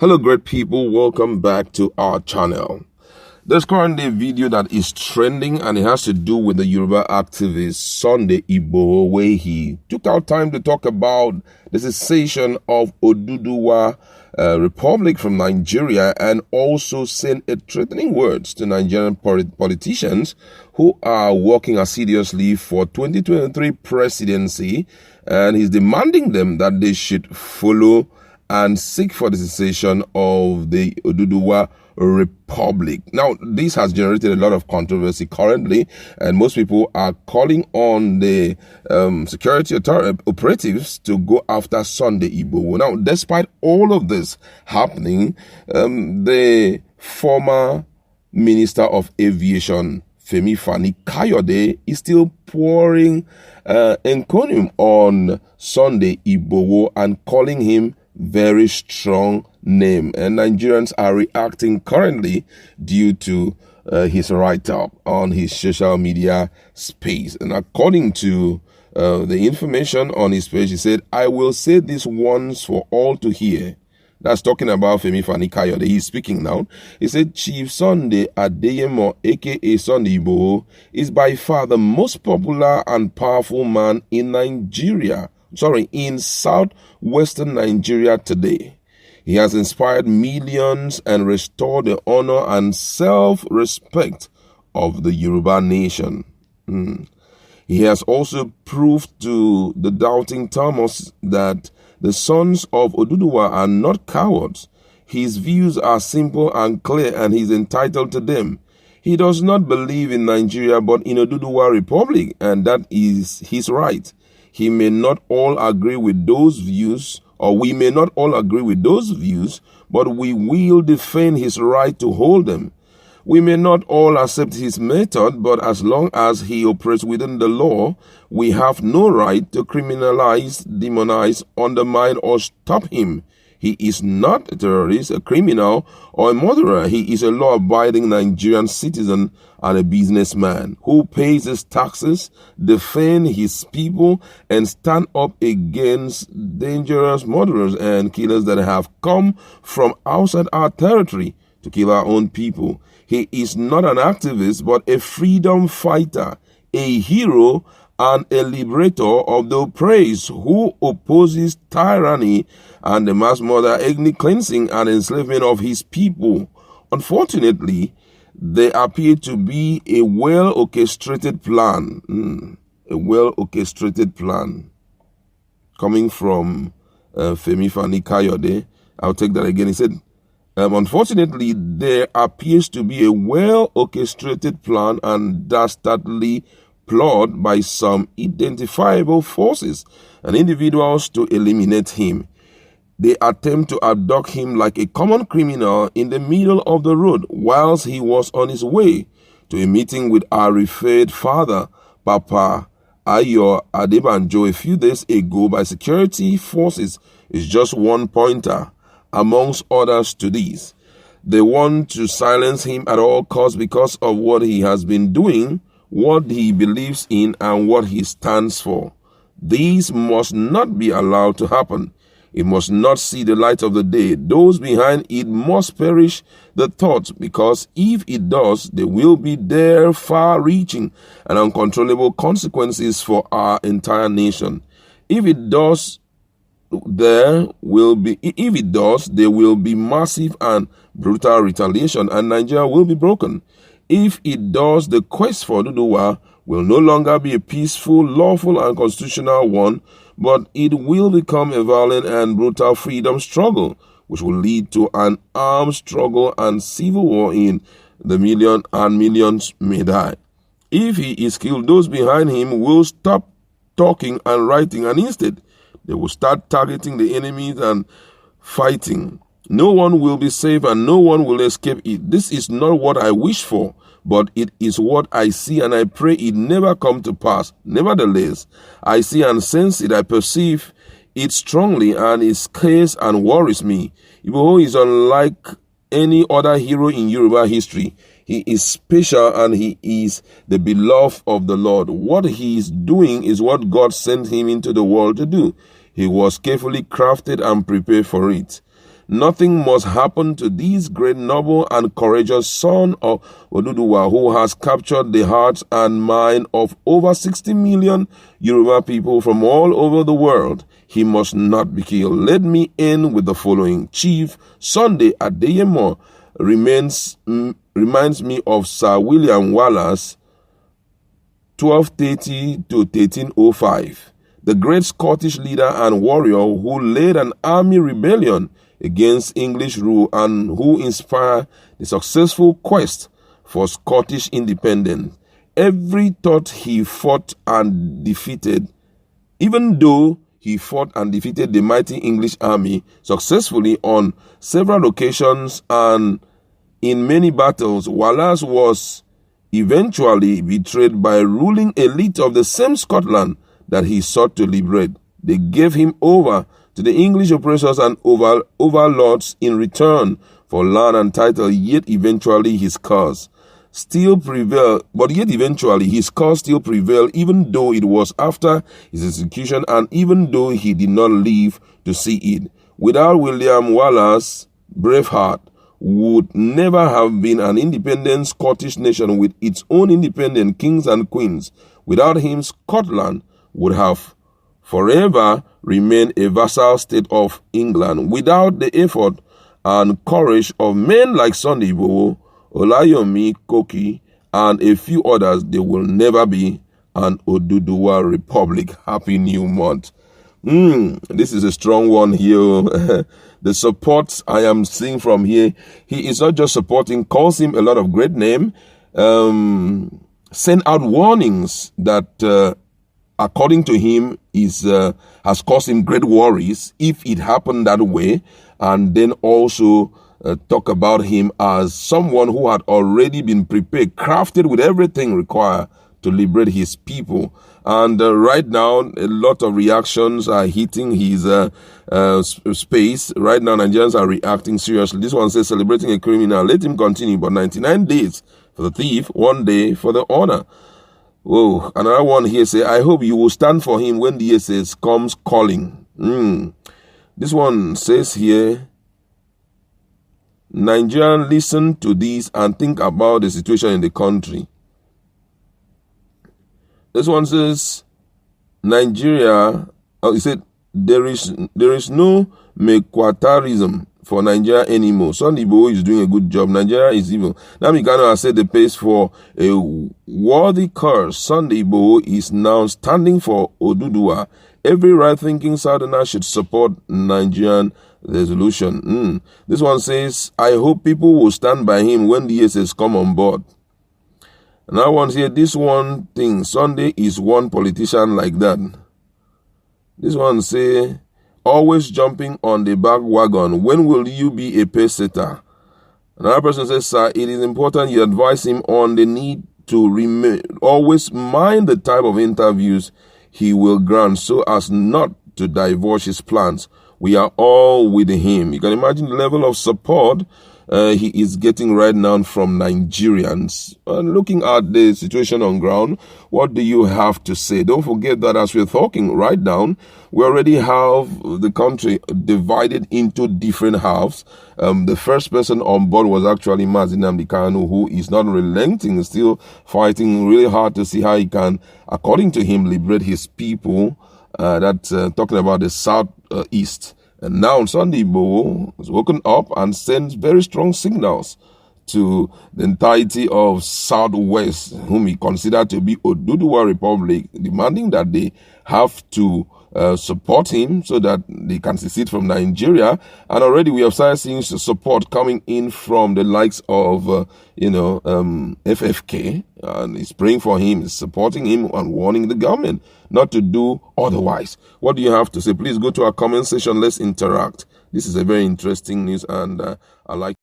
Hello great people, welcome back to our channel. There's currently a video that is trending and it has to do with the Yoruba activist Sunday Igboho, where he took out time to talk about the cessation of Oduduwa Republic from Nigeria and also sent a threatening words to Nigerian politicians who are working assiduously for 2023 presidency, and he's demanding them that they should follow and seek for the cessation of the Oduduwa Republic. Now, this has generated a lot of controversy currently, and most people are calling on the security operatives to go after Sunday Igboho. Now, despite all of this happening, the former Minister of Aviation, Fani-Kayode, is still pouring encomium on Sunday Igboho and calling him very strong name, and Nigerians are reacting currently due to his write-up on his social media space. And according to the information on his page, he said, "I will say this once for all to hear." That's talking about Fani-Kayode. He's speaking now. He said, "Chief Sunday Adeyemo, aka Sunday Igboho, is by far the most popular and powerful man in in southwestern Nigeria today. He has inspired millions and restored the honor and self-respect of the Yoruba nation. He has also proved to the doubting Thomas that the sons of Oduduwa are not cowards. His views are simple and clear, and he's entitled to them. He does not believe in Nigeria but in Oduduwa Republic, and that is his right. He may not all agree with those views, or we may not all agree with those views, but we will defend his right to hold them. We may not all accept his method, but as long as he operates within the law, we have no right to criminalize, demonize, undermine, or stop him. He is not a terrorist, a criminal, or a murderer. He is a law-abiding Nigerian citizen and a businessman who pays his taxes, defends his people, and stand up against dangerous murderers and killers that have come from outside our territory to kill our own people. He is not an activist, but a freedom fighter, a hero, and a liberator of the oppressed who opposes tyranny and the mass murder, ethnic cleansing, and enslavement of his people. Unfortunately, there appear to be a well-orchestrated plan, coming from Fani-Kayode. I'll take that again. He said, unfortunately, there appears to be a well-orchestrated plan and dastardly plot by some identifiable forces and individuals to eliminate him. They attempt to abduct him like a common criminal in the middle of the road whilst he was on his way to a meeting with our revered father, Papa Ayo Adebanjo, a few days ago by security forces is just one pointer amongst others to this. They want to silence him at all costs because of what he has been doing, what he believes in, and what he stands for. These must not be allowed to happen. It must not see the light of the day. Those behind it must perish the thoughts, because if it does, there will be there far-reaching and uncontrollable consequences for our entire nation. If it does, there will be massive and brutal retaliation, and Nigeria will be broken. If it does, the quest for Oduduwa will no longer be a peaceful, lawful, and constitutional one, but it will become a violent and brutal freedom struggle, which will lead to an armed struggle and civil war in the millions may die. If he is killed, those behind him will stop talking and writing, and instead they will start targeting the enemies and fighting. No one will be safe and no one will escape it. This is not what I wish for, but it is what I see, and I pray it never come to pass. Nevertheless, I see and sense it. I perceive it strongly, and it scares and worries me. Igboho is unlike any other hero in Yoruba history. He is special and he is the beloved of the Lord. What he is doing is what God sent him into the world to do. He was carefully crafted and prepared for it. Nothing must happen to this great, noble, and courageous son of Oduduwa, who has captured the hearts and mind of over 60 million Yoruba people from all over the world. He must not be killed. Let me end with the following. Chief Sunday Adeyemo reminds me of Sir William Wallace, 1230 to 1305. The great Scottish leader and warrior who led an army rebellion against English rule and who inspired the successful quest for Scottish independence. Even though he fought and defeated the mighty English army successfully on several occasions and in many battles, Wallace was eventually betrayed by ruling elite of the same Scotland that he sought to liberate. They gave him over to the English oppressors and overlords in return for land and title, yet eventually his cause still prevailed, even though it was after his execution and even though he did not live to see it. Without William Wallace, Braveheart would never have been an independent Scottish nation with its own independent kings and queens. Without him, Scotland would have forever remained a vassal state of England. Without the effort and courage of men like Sunday Igboho, Olayomi Koki, and a few others, there will never be an Oduduwa Republic. Happy New Month. This is a strong one here. The support I am seeing from here, he is not just supporting, calls him a lot of great name, send out warnings that according to him has caused him great worries if it happened that way, and then also talk about him as someone who had already been prepared, crafted with everything required to liberate his people. And right now, a lot of reactions are hitting his space. Right now, Nigerians are reacting seriously. This one says, celebrating a criminal, let him continue, but 99 days for the thief, 1 day for the honor. Whoa, another one here say, I hope you will stand for him when the SS comes calling. This one says here, Nigerian, listen to this and think about the situation in the country. This one says, Nigeria, he said, there is no Mekwatarism for Nigeria anymore. Sunday Igboho is doing a good job. Nigeria is evil. Namikano has set the pace for a worthy cause. Sunday Igboho is now standing for Oduduwa. Every right-thinking Southerner should support Nigerian resolution. This one says, I hope people will stand by him when the SS come on board. Another one here, this one thing, Sunday is one politician like that. This one say, always jumping on the back wagon. When will you be a pace setter? Another person says, sir, it is important you advise him on the need to always mind the type of interviews he will grant so as not to divulge his plans. We are all with him. You can imagine the level of support he is getting right now from Nigerians. Looking at the situation on ground, what do you have to say? Don't forget that as we're talking right now, we already have the country divided into different halves. The first person on board was actually Mazi Nnamdi Kanu, who is not relenting, still fighting really hard to see how he can, according to him, liberate his people. Talking about the southeast. And now Sunday Igboho has woken up and sends very strong signals to the entirety of Southwest, whom he considered to be Oduduwa Republic, demanding that they have to support him so that they can secede from Nigeria. And already we have started seeing support coming in from the likes of, FFK, and he's praying for him, he's supporting him and warning the government not to do otherwise. What do you have to say? Please go to our comment section. Let's interact. This is a very interesting news, and I like